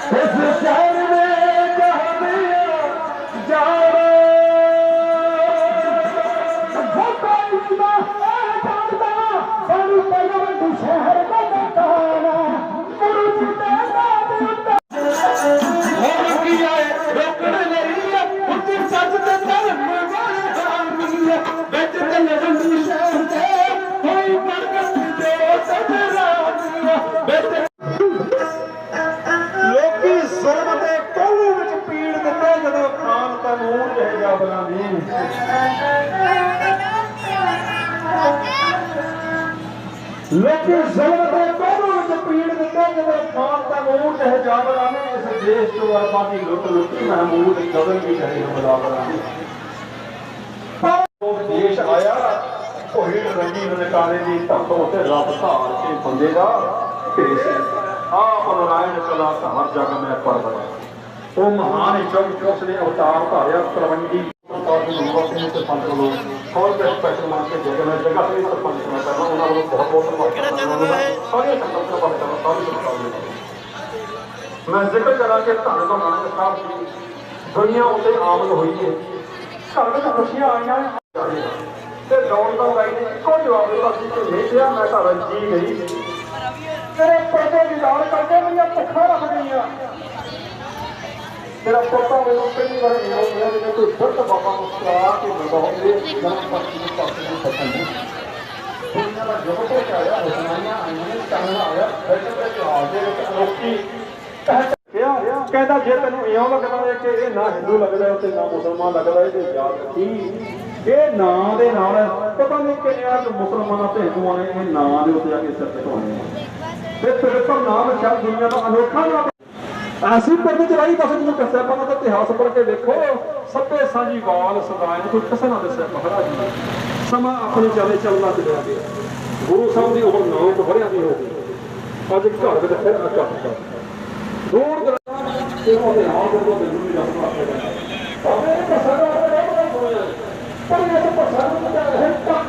इस शहर में जहाँ दिया जाओ शहर का बताना गुरु जी रोकने नहीं खुद सच ते धर्म वाले बेच ते शहर से कोई बरकत दे सजरा लोकी जुल्म दे कोलू विच पीड़ दिंदे जदों खान कानून रह जा बनानी लोकी जुल्म दे कोलू विच पीड़ दिंदे जदों खान कानून रह जा बनानी इस देश तो आबादी लुट लुटी महमूद गगन की करे हमला बनानी देश आया कोई रंगी नकारे दी धमकों से रब धार के बंदे दा भेष आप नारायण कला हर जग में पड़ बना वो महान युग उसने अवतार धारिया तलवंडी मैं जिक्र करा कि धन का मानक साहब की दुनिया उत्ते आमद हुई है घर में खुशियां आई दौड़ तो गई ने इको जवाब दिता नहीं दिया मैं घर जी गई तेरे पर्दे विदार करके मैं भुखा रख गई तेरा पोता मेरे पहली बार मेरा कोई दर्द बाबा मुस्कुरा के बहुत जन्म पक्षी की पसंद है दुनिया का जगत को आया हुसनाइयां आईने चांदना आया बैठे बैठे हाजे अनोखी कहता जे तेन इं लगता है कि यह ना हिंदू लगता है ना मुसलमान लगता है तो याद रखी ये नां दे नाल पता नहीं कि मुसलमानों ते हिंदुओं ने ये नां दे उत्ते जाके सिर टिकाने ते तेरे पर नाम शायद दुनिया का अनोखा नाम ऐसी पर्दे चलाई बस जो दस्या पता तो इतिहास पढ़ के देखो सभ्य साझीवाल सदाए कोई किसी ना दस्या पकड़ा जी समा अपने चले चलना चलिया गया गुरु साहब की उम्र 9 वरियां की हो गई अज घर में फिर अकट दूर दराज इतिहास को मैनूं भी दसना पर ये तो पसंद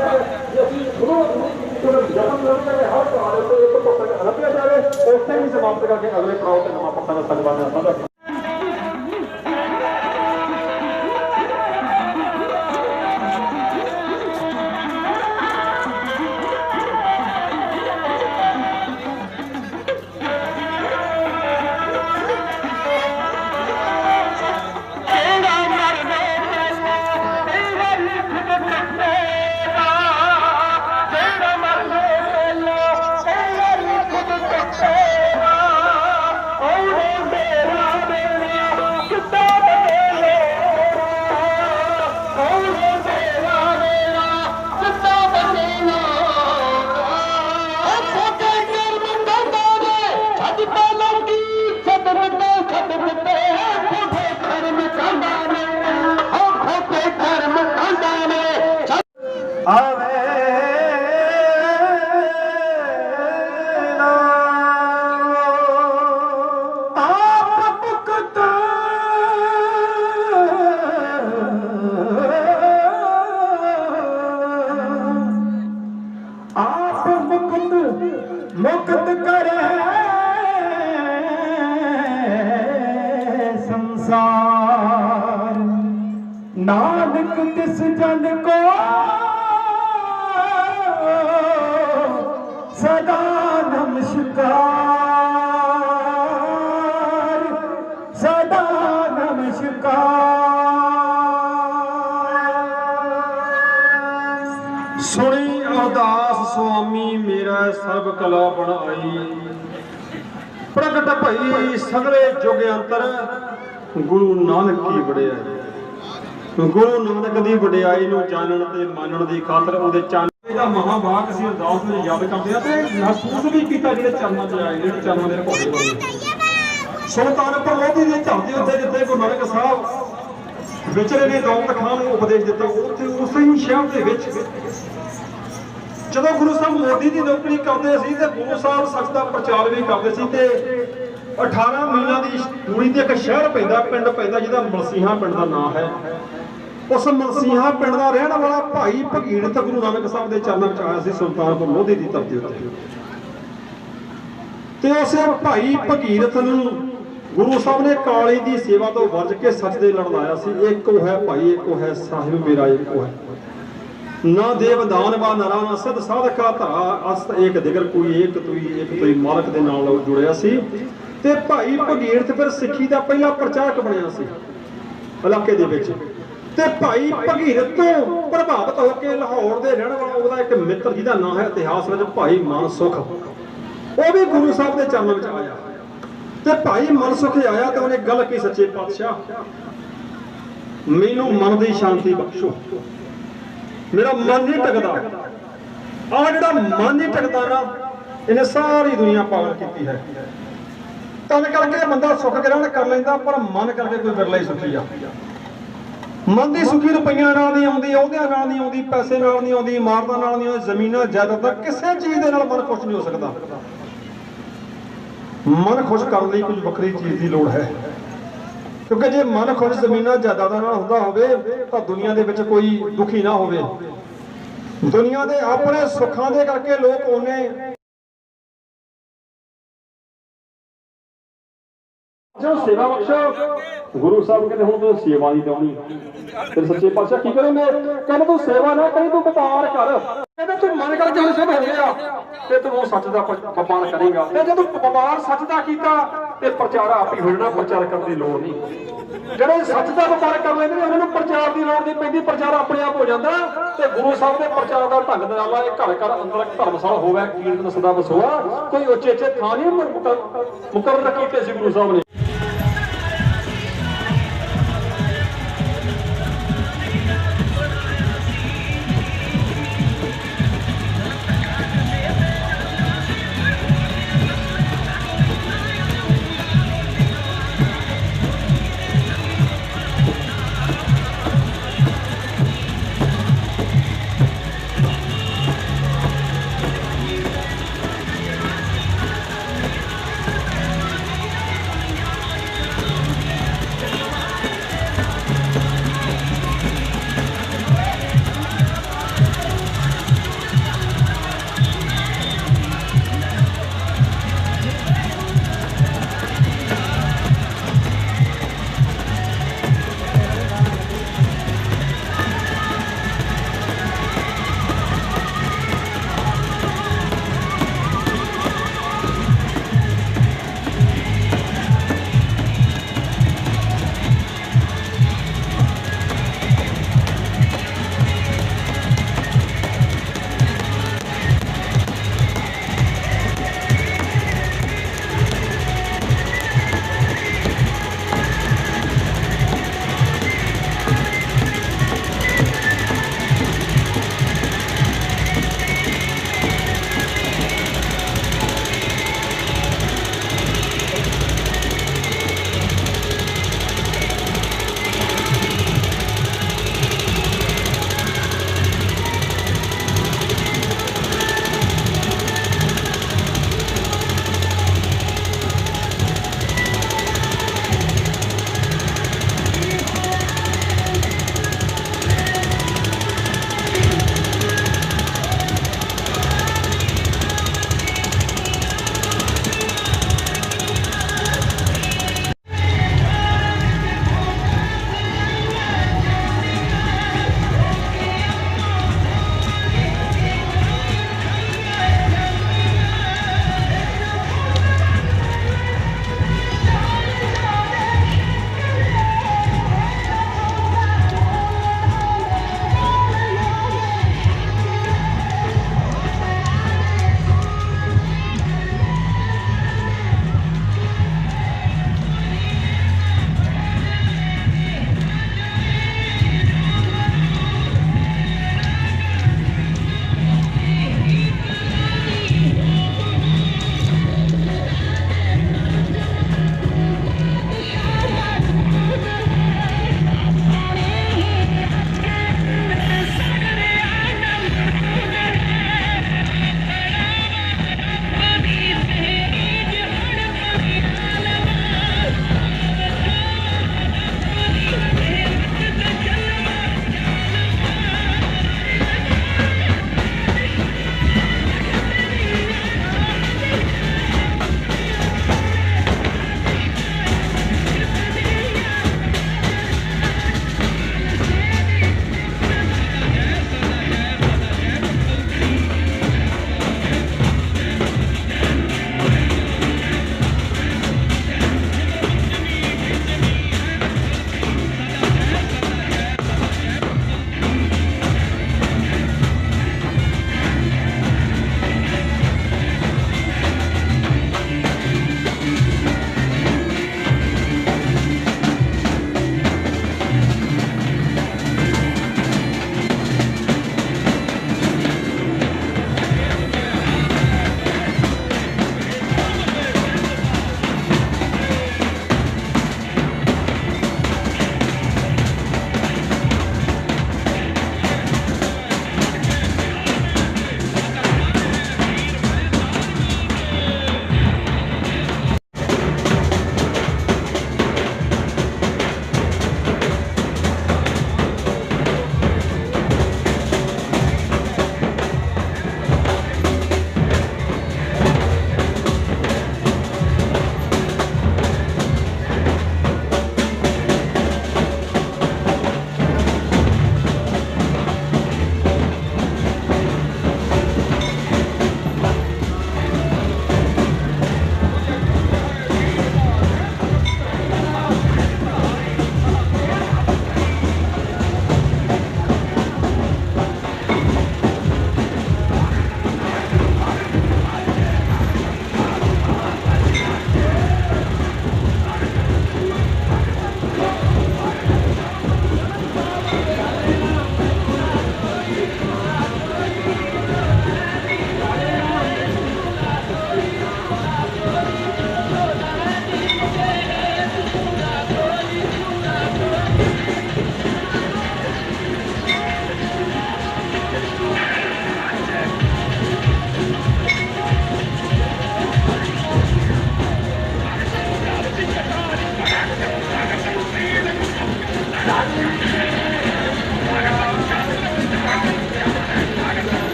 है जैसी शुरू जन्म लेने हर काल से एक पुस्तक रखा जाए उससे ही समाप्त करके अगले पड़ाव से नवा पता सकवाना मुक्त करे संसार नानक तिस जन को सदा नमस्कार सदा नमस्कार। सुनी अरदास स्वामी मेरा सर्व कला बन आई प्रगट भई सगले जुग अंतर गुरु नानक की वडियाई। गुरु नानक की वडियाई नूं जानण ते मानण दी खातर उहदे चानण महाभाग असीं अरदास में याद करदे हां ते महसूस भी कीता जिहड़े चरनां ते आए जिहड़े चरनां दे रखवाले बने सुल्तानपुर लोधी दी धरती उत्ते जिथे गुरु नानक साहब विचरे ने दौलत खान नूं उपदेश दिता उत्थे उसे ही शहर दे विच जदों गुरु साहब मोदी की नौकरी करते सी ते गुरु साहब सच का प्रचार भी करते सी ते 18 मीलों की दूरी ते एक शहर पैंदा पिंड पैंदा जिहदा मलसीहा पिंड का नाम है। उस मलसीहा पिंड का रहने वाला भाई भगीरथ गुरु नानक साहब के चरणों में आया सी सुल्तानपुर लोधी की धरती उत्ते ते उस भाई भगीरथ नूं ਗੁਰੂ ਸਾਹਿਬ ਨੇ ਕਾਲੀ ਦੀ ਸੇਵਾ ਤੋਂ ਵਰਜ ਕੇ ਸੱਚ ਦੇ ਲੜ ਲਾਇਆ ਸੀ। ਇੱਕੋ ਹੈ ਭਾਈ, ਇੱਕੋ ਹੈ ਸਾਹਿਬ ਮੇਰਾ, ਇੱਕੋ ਹੈ ਨਾ ਦੇਵ ਦਾਨ ਬਾ ਨਰਾ ਨਾ ਸਿਧ ਸਾਧਕਾ ਧਰਾ ਅਸਤ ਏਕ ਦਿਗਰ ਕੋਈ ਇੱਕ ਤੋਈ ਮਾਲਕ ਦੇ ਨਾਲ ਜੁੜਿਆ ਸੀ। ਤੇ ਭਾਈ ਭਗੀਰਥ ਫਿਰ ਸਿੱਖੀ ਦਾ ਪਹਿਲਾ ਪ੍ਰਚਾਰਕ ਬਣਿਆ ਸੀ ਇਲਾਕੇ ਦੇ ਵਿੱਚ। ਤੇ ਭਾਈ ਭਗੀਰਥ ਤੋਂ ਪ੍ਰਭਾਵਿਤ ਹੋ ਕੇ ਲਾਹੌਰ ਦੇ ਰਹਿਣ ਵਾਲਾ ਉਹਦਾ ਇੱਕ ਮਿੱਤਰ ਜਿਹਦਾ ਨਾਂ ਹੈ ਇਤਿਹਾਸ ਵਿੱਚ ਭਾਈ ਮਨਸੁਖ, ਉਹ ਵੀ ਗੁਰੂ ਸਾਹਿਬ ਦੇ ਚਰਨਾਂ ਵਿੱਚ ਆਇਆ। ਤੇ ਭਾਈ ਮਨਸੁਖ ਆਇਆ ਤੇ ਉਹਨੇ ਗੱਲ ਕੀ, ਸੱਚੇ ਪਾਤਸ਼ਾਹ ਮੈਨੂੰ ਮਨ ਦੀ ਸ਼ਾਂਤੀ ਬਖਸ਼ੋ, ਮੇਰਾ ਮਨ ਨਹੀਂ ਟਿਕਦਾ। ਆਹ ਜਿਹੜਾ ਮਨ ਨਹੀਂ ਟਿਕਦਾ ਨਾ, ਇਹਨੇ ਸਾਰੀ ਦੁਨੀਆ ਪਾਗਲ ਕੀਤੀ ਹੈ। ਤਨ ਕਰਕੇ ਬੰਦਾ ਸੁੱਖ ਗ੍ਰਹਿਣ ਕਰ ਲੈਂਦਾ, ਪਰ ਮਨ ਕਰਕੇ ਕੋਈ ਬਿਰਲਾ ਹੀ ਸੁਖੀ ਆ। ਮਨ ਦੀ ਸੁਖੀ ਰੁਪਈਆਂ ਨਾਲ ਨਹੀਂ ਆਉਂਦੀ, ਅਹੁਦਿਆਂ ਨਾਲ ਨਹੀਂ ਆਉਂਦੀ, ਪੈਸੇ ਨਾਲ ਨਹੀਂ ਆਉਂਦੀ, ਇਮਾਰਤਾਂ ਨਾਲ ਨਹੀਂ ਆਉਂਦੀ, ਜ਼ਮੀਨਾਂ ਜਾਇਦਾਦਾਂ, ਕਿਸੇ ਚੀਜ਼ ਦੇ ਨਾਲ ਮਨ ਖੁਸ਼ ਨਹੀਂ ਹੋ ਸਕਦਾ। ਮਨ ਖੁਸ਼ ਕਰਨ ਲਈ ਕੁਝ ਵੱਖਰੀ ਚੀਜ਼ ਦੀ ਲੋੜ ਹੈ, ਕਿਉਂਕਿ ਜੇ ਮਨ ਖੁਸ਼ ਜ਼ਮੀਨਾਂ ਜਾਇਦਾਦਾਂ ਨਾਲ ਹੁੰਦਾ ਹੋਵੇ ਤਾਂ ਦੁਨੀਆ ਦੇ ਵਿੱਚ ਕੋਈ ਦੁਖੀ ਨਾ ਹੋਵੇ। ਦੁਨੀਆ ਦੇ ਆਪਣੇ ਸੁੱਖਾਂ ਦੇ ਕਰਕੇ ਲੋਕ ਉਹਨੇ ਜੋ ਸੇਵਾ ਬਖਸ਼ੋ। ਗੁਰੂ ਸਾਹਿਬ ਕਹਿੰਦੇ ਹੁਣ ਤੂੰ ਸੇਵਾ ਨਹੀਂ ਦੇਣੀ। ਫਿਰ ਸੱਚੇ ਪਾਤਸ਼ਾਹ ਕੀ ਕਰੋਗੇ? ਕਹਿੰਦੇ ਤੂੰ ਸੇਵਾ ਨਾ ਕਰੀ, ਤੂੰ ਵਪਾਰ ਕਰ। ਕਹਿੰਦੇ ਤੂੰ ਮਨ ਕਰਕੇ ਹੁਣ ਸਭ ਹੋ ਗਿਆ ਤੇ ਤੂੰ ਸੱਚ ਦਾ ਵਪਾਰ ਕਰੇਗਾ। ਤੇ ਜਦੋਂ ਵਪਾਰ ਸੱਚ ਦਾ ਕੀਤਾ ਤੇ ਪ੍ਰਚਾਰ ਆਪ ਹੀ ਹੋ ਜਾਣਾ, ਪ੍ਰਚਾਰ ਕਰਨ ਦੀ ਲੋੜ ਨਹੀਂ। ਜਿਹੜੇ ਸੱਚ ਦਾ ਵਪਾਰ ਕਰ ਲੈਂਦੇ ਨੇ ਉਹਨਾਂ ਨੂੰ ਪ੍ਰਚਾਰ ਦੀ ਲੋੜ ਨਹੀਂ ਪੈਂਦੀ, ਪ੍ਰਚਾਰ ਆਪਣੇ ਆਪ ਹੋ ਜਾਂਦਾ। ਤੇ ਗੁਰੂ ਸਾਹਿਬ ਦੇ ਪ੍ਰਚਾਰ ਦਾ ਢੰਗ ਨਿਰਾਲਾ, ਇਹ ਘਰ ਘਰ ਅੰਦਰ ਧਰਮਸ਼ਾਲਾ ਹੋਵੇ, ਕੀਰਤਨ ਸਦਾ ਵਸੋਆ, ਕੋਈ ਉੱਚੇ ਥਾਂ ਨਹੀਂ ਮੁਕਰਰ ਕੀਤੇ ਸੀ ਗੁਰੂ ਸਾਹਿਬ ਨੇ।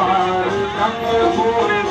पार रंग गोविंद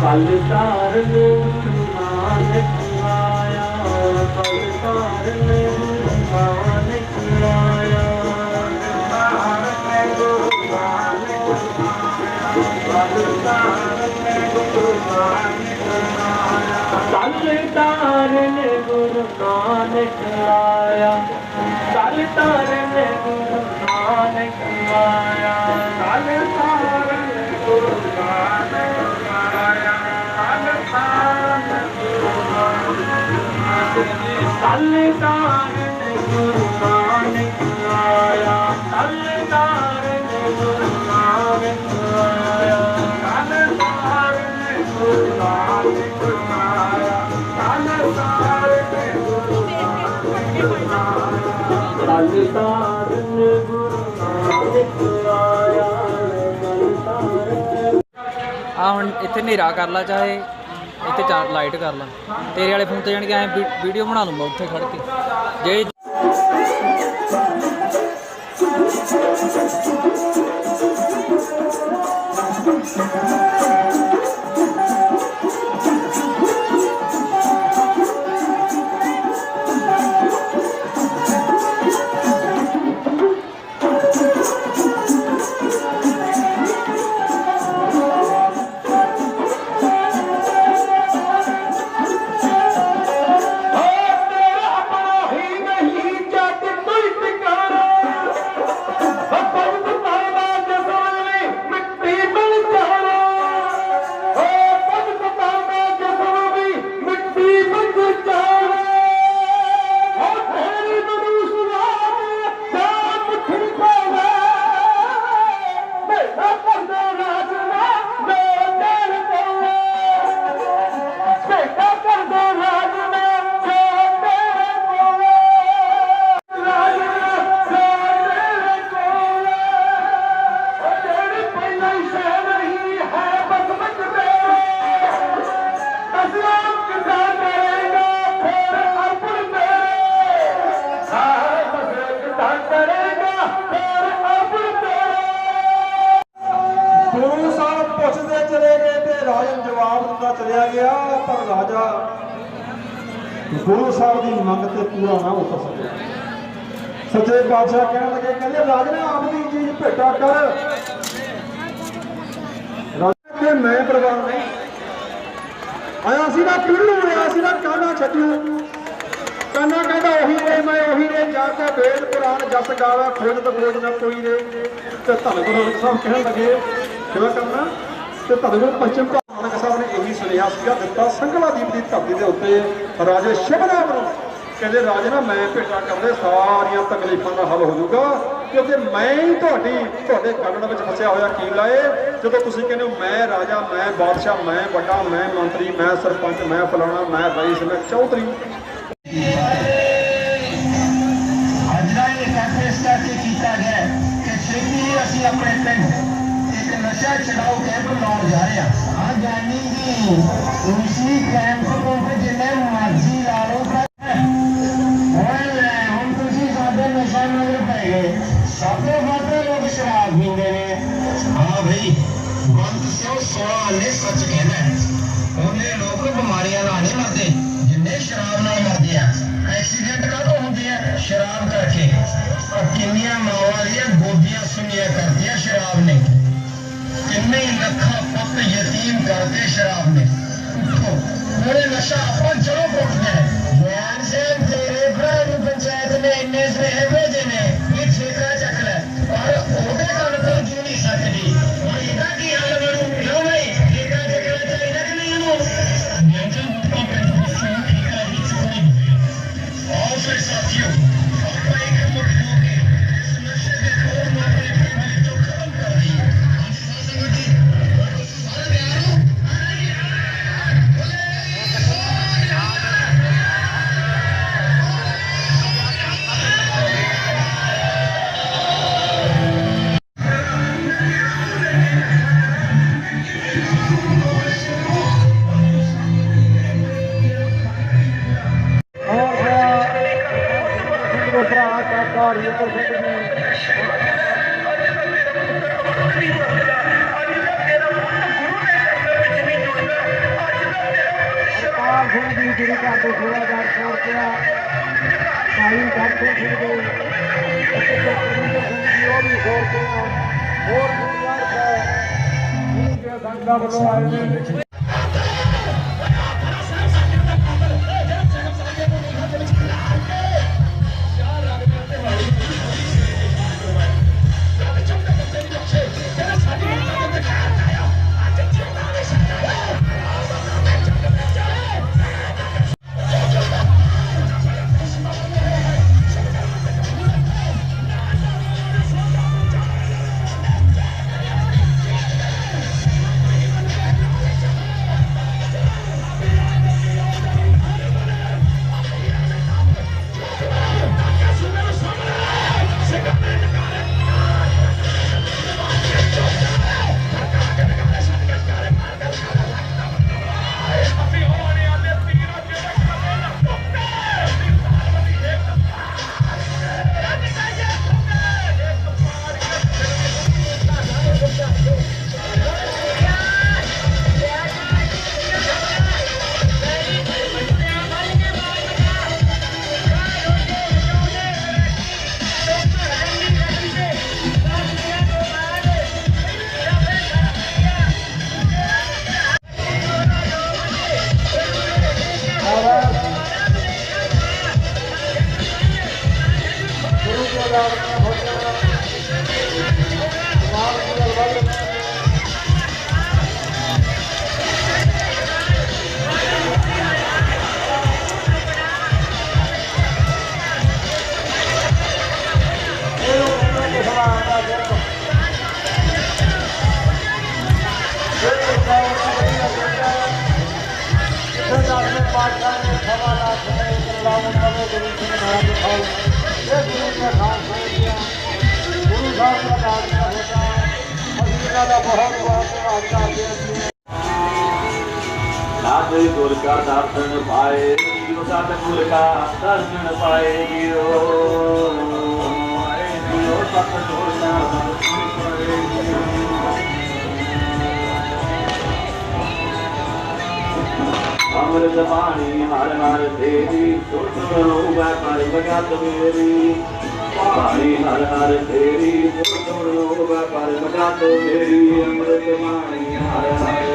पल तारन नानक आया, पल तारन नानक आया, तारन गुरु नानक आया, पल तारन गुरु नानक आया, पल तारन गुरु नानक आया, पल तारन गुरु नानक आया, पल तारन गुरु नानक तारन गुरु नानक आया, तल तारन गुरु नानक आया, तल तारन गुरु नानक आया, तल तारन गुरु नानक आया, तल तारन गुरु नानक आया, तल तारन। आ हुण इत्थे हनेरा कर ला चाहे ਇੱਥੇ ਚਾਰ ਲਾਈਟ ਕਰ ਲਾ ਤੇਰੇ ਵਾਲੇ ਫੋਨ ਤੇ ਜਾਣ ਕੇ ਐ ਵੀਡੀਓ ਬਣਾ ਲੂੰਗਾ ਉੱਥੇ ਖੜ ਕੇ ਜੇ चलिया गया पर राजा गुरु साहब की मंग से पूरा ना उतर सके। सच्चे बादशाह कहने लगे कहते राजा आपकी चीज भेटा कर। राजा मैं प्रवान नहीं आया सी ना पीड़ू आया सी ना काना छड्यू काना कहता ओही रे मैं ओही रे जाके वेद पुराण जस गावे खोज तो खोज ना कोई रे। ते धन गुरु साहब कहने लगे किवें करना ते धन गुरु पश्चिम नानक साहब ने यही सुनेहा सीगा दिता संगलादीप की धरती के उत्ते राजे शिवनाम नूं कहते राजे ना मैं भेटा करदे सारियां तकलीफां दा हल हो जाऊगा क्योंकि मैं ही तुहाडे गणन विच फसिया होया की लाए जदों तुसीं कहंदे हो मैं राजा मैं बादशाह मैं वड्डा मैं मंत्री मैं सरपंच मैं फलाना मैं रईस मैं चौधरी। अज का ये फैसला इस करके किया गया कि छेती ही असीं अपने पिंड एक नशा छड़ाओ कैंप लाउण जा रहे हैं। हाँ जानी कि उसी कैंप को जिन्हें मर्जी ला लो हम तुसी साडे नशा मगर पै गए सबसे ज्यादा लोग शराब पींदे ने। हाँ भाई बंद सौ 16 ने सच कहना है उन्हें लोग बीमारियां नाल नहीं मरते जिन्हें शराब नाल मरदे आ। एक्सीडेंट कदों होंदे आ शराब करके और किन्नियां मावां दियां गोदियां सुनिया करदियां शराब ने किन्ने लखा पुत यतीम करते शराब ने। मेरे नशा अपन जड़ों पुटना है बयान से तेरे भरा पंचायत ने इन्ने स्नेह भेजे ने ये ठेका चक लै और ओदे गल तो जो नहीं सकती और इहदा की हल बनू ताली करते थे और भी जोड़ते हैं और संगत वालों आए गुर का दर्शन पाए जीरो सतगुर का दर्शन पाए जीरो सतगुर का दर्शन पाए अमृत पानी हर हर तेरी सुर होगा पर भगत मेरी पानी हर हर तेरी सुर होगा पर भगत मेरी अमृत पानी हर हर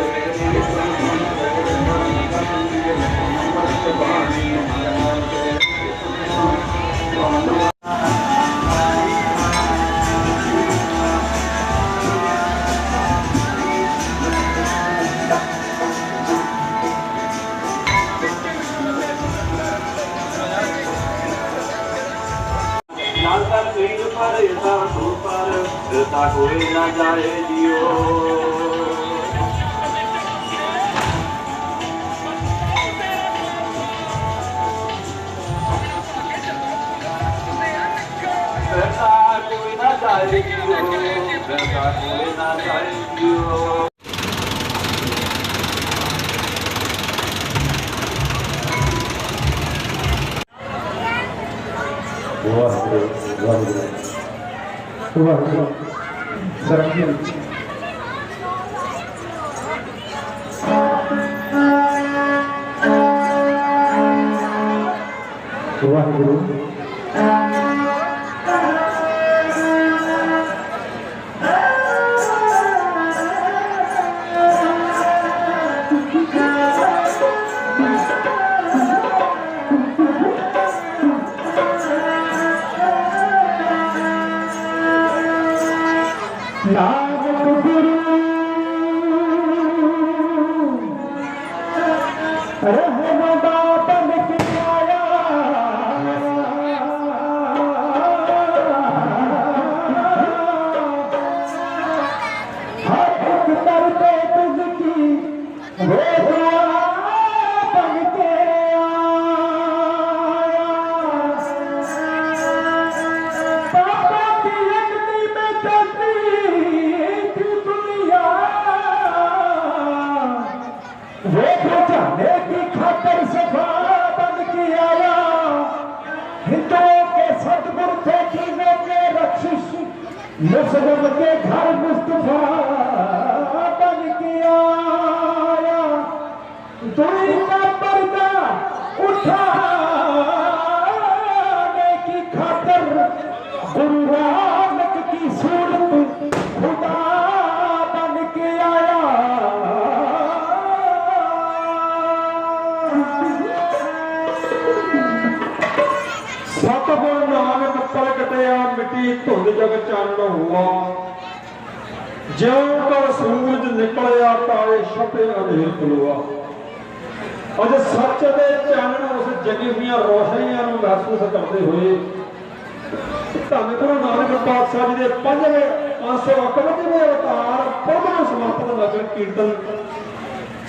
कोई ना जाए जियो कोई ना जाए जियो कोई ना जाए जियो वाहिगुरु मुसलम के घर मुस्तफा बन के आया, दूरी का पर्दा उठाने मिट्टी धुंध जग चानण हुआ ज्यों कर सूरज निकलिया तारे छपे अंधेर खुलवा। अज सच दे चानण उस जगी हुई रोशनियां नूं महसूस करते हुए धन गुरु नानक पातशाह जी के 551वें अवतार पुरब नूं समर्पित नगर कीर्तन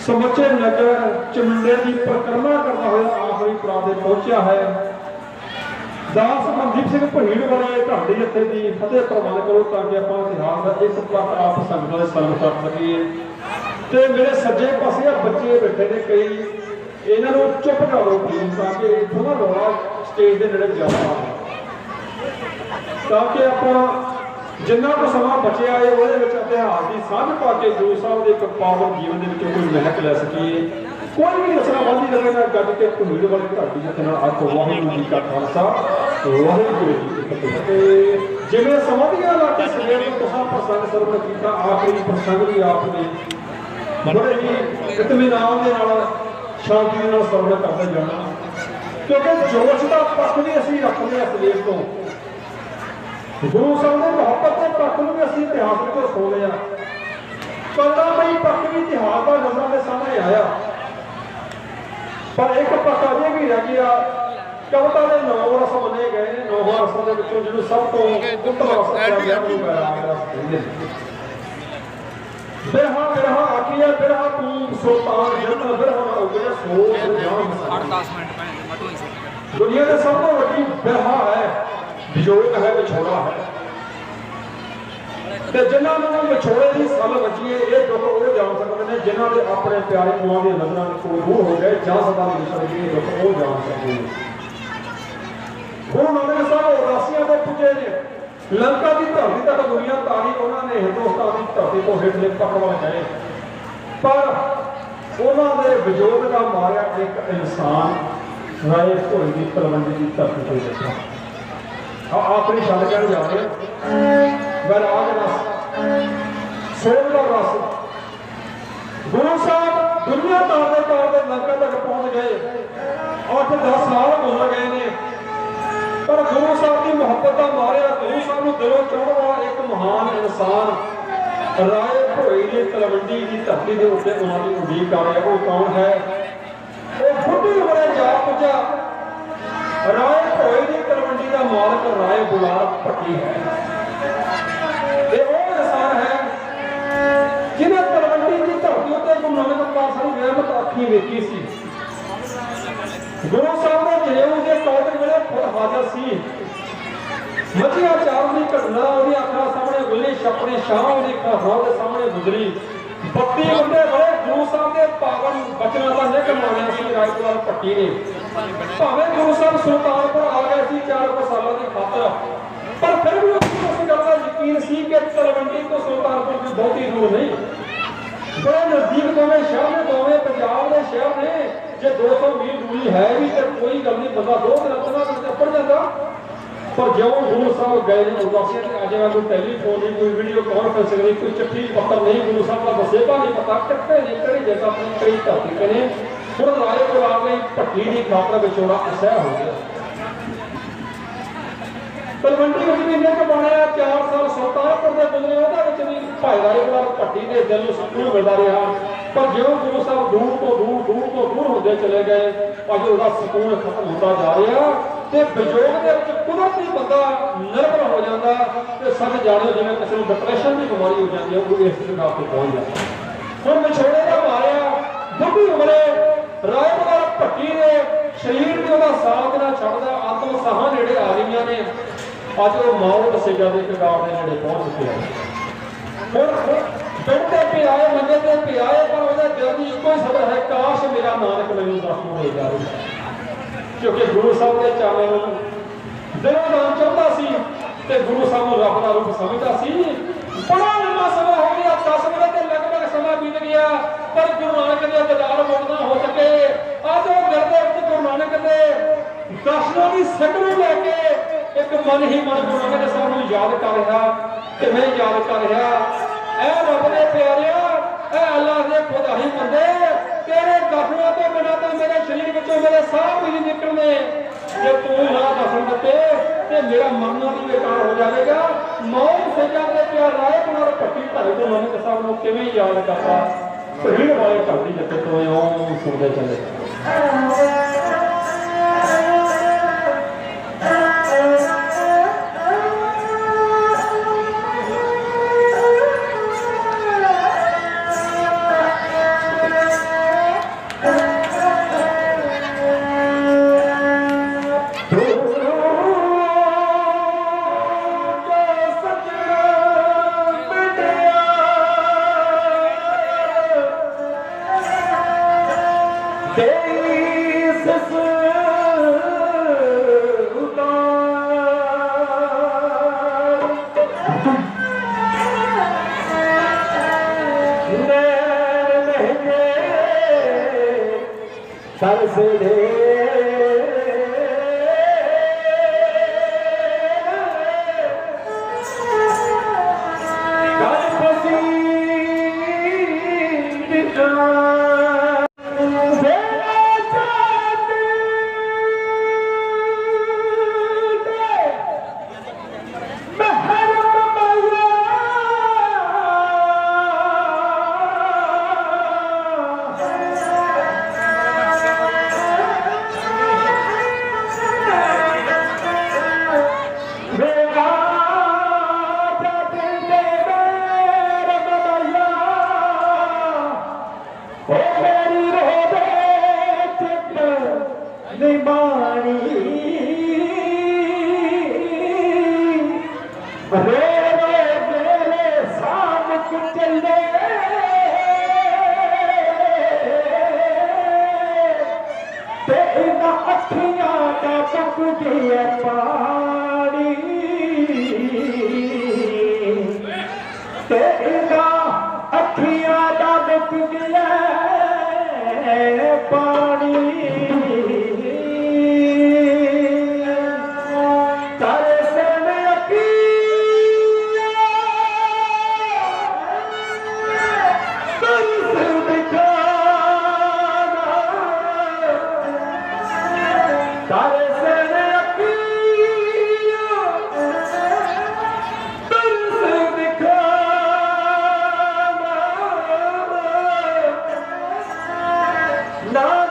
समुचे नगर चमुंडे की परिक्रमा करता हुआ आखिरी पड़ाव से पहुंचा है। दास मनदीप सिंह भीड़ वाले ढाडी जत्थे की फतेह प्रवान करो ताकि आप इतिहास का एक पट आप संगत में सर्व कर सकीए। तो मेरे सज्जे पासे बच्चे बैठे ने कई इन्हों चुप करो प्लीज ताकि इतों का रौला स्टेज के नेड़े ज्यादा ताकि आप जिन्ना को समा बचिया है वो इतिहास की समझ पा के गुरु साहब के एक पावन जीवन के कोई महक लै सकीए। कोई भी रचना वाली लगे ना गज के भीड़ वाले ढाडी जत्थे नाल अख वाहिगुरू जी का खालसा वाहिगुरू जी की फतेह। जिवें समाधियां ला के सवेर को तुहां प्रसंग सर्वण कीता आखिरी प्रसंग भी आपने बड़े ही इत्मीनान दे नाल शांति दे नाल सर्वण करते जाना क्योंकि जोश का पक्ष भी असीं रखते हैं सवेर तो गुरु साहब ने मुहब्बत के पक्ष में भी असीं इतिहास को सो लिया करुणामयी पक्ष भी इतिहास का नजरों के सामने आया पर एक पक्ष अजे भी रह गया। कविता के 9 रस मने गए ने 9 रसों के विचों जिन्होंने सब तो उत्तम रस कहा बिरहा बिरहा आखिया बिरहा तू सुल्तान जन्म बिरहा उगले सो जान 10 मिनट पहले दुनिया के सब तो बड़ी बिरहा है विजोग है विछोड़ा है ते जिन्होंने विछोड़े की सल बचिए ये दुख वो जान सकते हैं जिन्होंने अपने प्यारे मां की नजरों को दूर हो गए जा सदा मिल सकते हैं दुख वो जान सकते हैं। गुरु नानक साहब उदासियां को पुजे ने लंका की धरती तक दुनिया तारी उन्होंने हिंदुस्तान की धरती को हेठले पकड़ गए पर उन्होंने विजोग का मारिया एक इंसान राय भोई की तलवंडी की धरती पर बैठा आखिरी शब्द कहने जा रहे वैराग रस सोल का रस। गुरु साहब दुनिया तारते तारते लंका तक पहुंच गए 8-10 साल गुजर गए ने पर गुरु साहब की मुहब्बत का मारिया गुरु साहब को दिलों चाहने वाला एक महान इंसान राय भोई की तलवंडी की धरती के उत्ते उन्होंने उम्मीद कर रहा वो कौन है वो बुढ़ी उम्र जा पुजा राय भोई की तलवंडी का मालक राय बुलार भट्टी है। ये वो इंसान है जिन्हें तलवंडी की धरती उत्ते गुरु नानक पातशाह की रहमत अखी वेखी सी। गुरु साहब ने जनेऊ के कौतक वेले खुद हाजिर सी मचिया चार की घटना वो अखा सामने गुजरी छपने शाह की घटना के सामने गुजरी 32 बंदे बड़े गुरु साहब के पावन बचनों का निक मानिया सी रायपुर भट्टी ने भावें गुरु साहब सुल्तानपुर आ गए सी 4 सालों की खातर पर फिर भी उस गल का यकीन सी कि तलवंडी तो सुल्तानपुर की बहुती दूर नहीं बड़े नजदीक दोवें शहर ने दोवें पंजाब के शहर ने जे 200 मील दूरी है भी तो कोई गल नहीं बंदा 2 दिन पड़ जाता पर जो गुरु साहब गए उदासियां अज कोई टेलीफोन नहीं कोई वीडियो कॉन्फ्रेंसिंग नहीं कोई चिट्ठी पत्र नहीं गुरु साहब का बसेबा नहीं पता कितने नहीं कई जगह अपनी कई धरती ने फिर राय बुला गई भट्टी की खातर विछोड़ा असह हो गया। तलवंडी में भी इन्हें बनाया 4 साल सुल्तानपुर के गुजरे भी भाई राय बुला भट्टी के दिल में सुकून मिलता रहा पर जो गुरु साहब दूर होते चले गए अज उसका सुकून खत्म होता जा रहा ते विजोग के कुदरती बंदा निर्भर हो जाता तो सच जाने जिवें किसी को डिप्रेशन की बीमारी हो जाती है वो इस जगह पर पहुंच जाता। हम विछोड़े का मारिया बुढ़ी उम्रे राय बुला भट्टी ने शरीर भी वह साथ ना छड़ता आत्म साह नेड़े आ गई ने अज वो मौत सेजा के कगार के नेड़े पहुंच चुके हैं। बेड ते पे आए मंजे ते पे आए पर उसके दिल की इको ही सबर है काश मेरा नानक मैनूं दर्शन हो जाए क्योंकि गुरु साहब के चाले दिलों दान चाहता सी ते गुरु साहब को रब का रूप समझता सी। बड़ा लंबा समय हो गया 10 मिनट के लगभग समय बीत गया पर गुरु नानक के दीदार मुड़ ना हो सके। आज वो दिल के गुरु नानक के दर्शनों की सकड़ू लैके एक मन ही मन गुरु नानक साहब को याद कर रहा कि मैं याद कर रहा ऐ रब दे प्यारिया ऐ अल्लाह दे खुदा ही बंदे तेरे दर्शनों तो बिना तो मेरे शरीर विचों मेरे साह भी नहीं निकलने ਜੇ ਤੂੰ ਨਾ ਦਸਣ ਦਿੱਤੇ ਤੇ ਮੇਰਾ ਮਰਨਾ ਵੀ ਬੇਕਾਰ ਹੋ ਜਾਵੇਗਾ। ਮੌਤ ਸਜਾ ਦੇ ਪਿਆ ਰਾਏ ਕੁਮਾਰ ਭੱਟੀ ਧਰੇ ਤੋਂ ਨਾਨਕ ਸਾਹਿਬ ਨੂੰ ਕਿਵੇਂ ਯਾਦ ਕਰਦਾ। ਭੀੜ ਵਾਲੇ ਘਰ ਦੀ ਜੱਤੇ ਤੋਂ ਇਉਂ ਸੁਣਦੇ ਚੱਲੇ। No!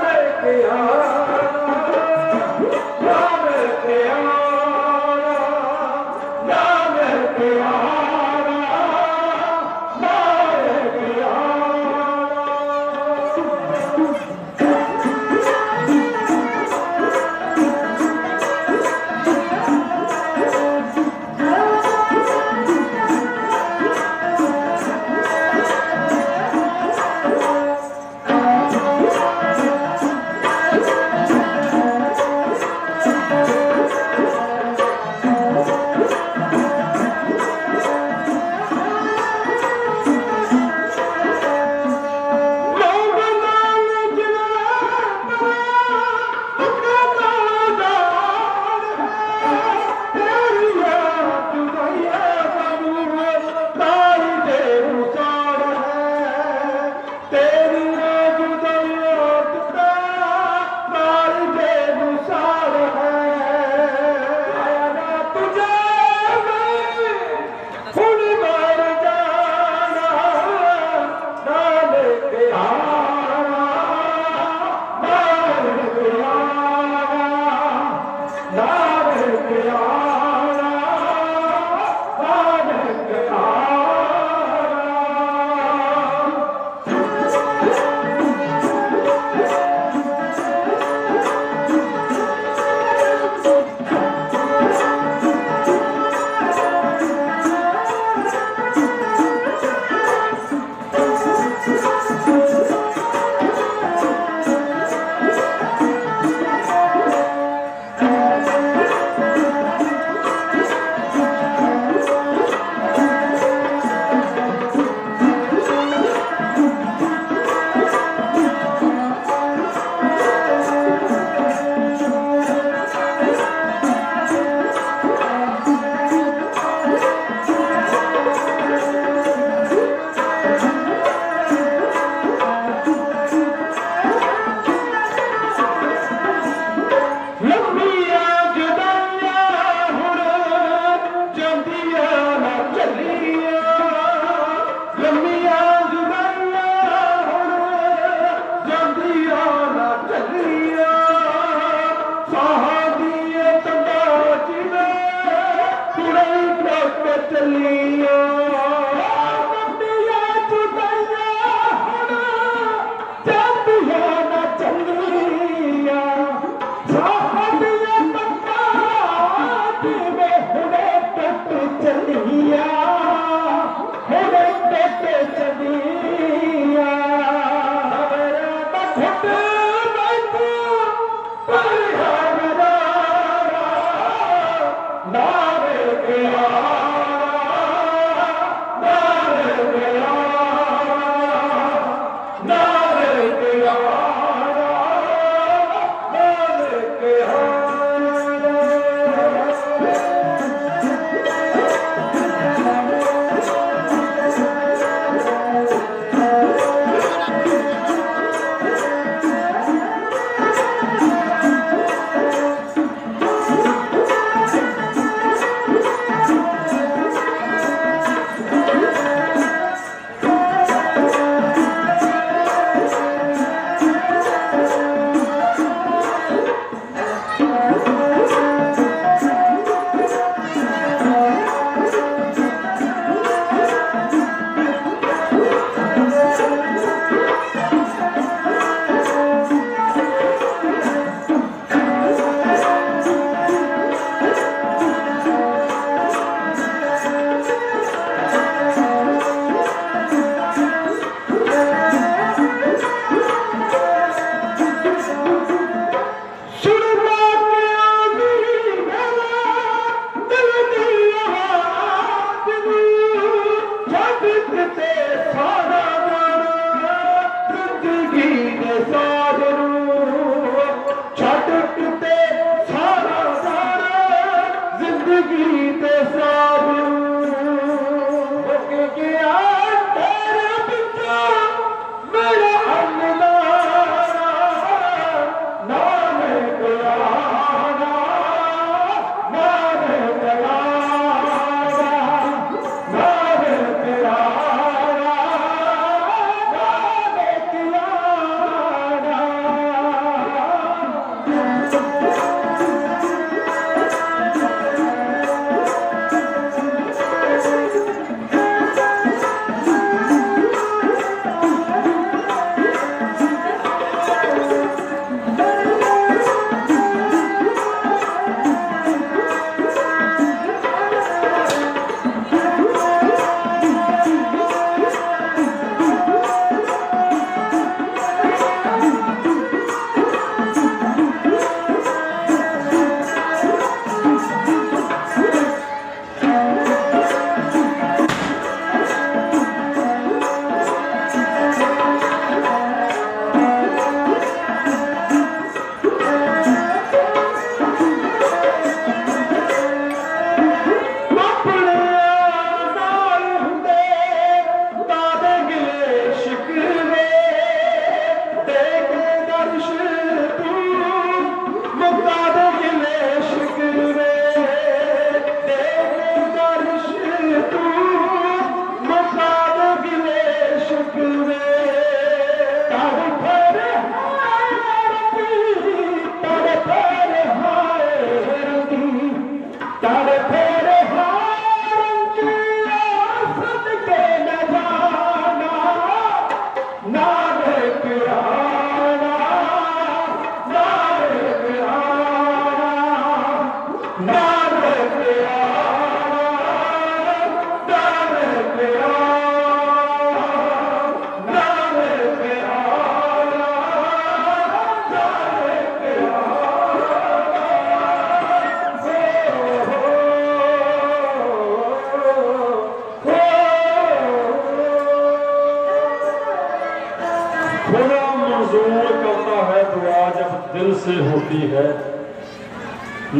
दिल से होती है,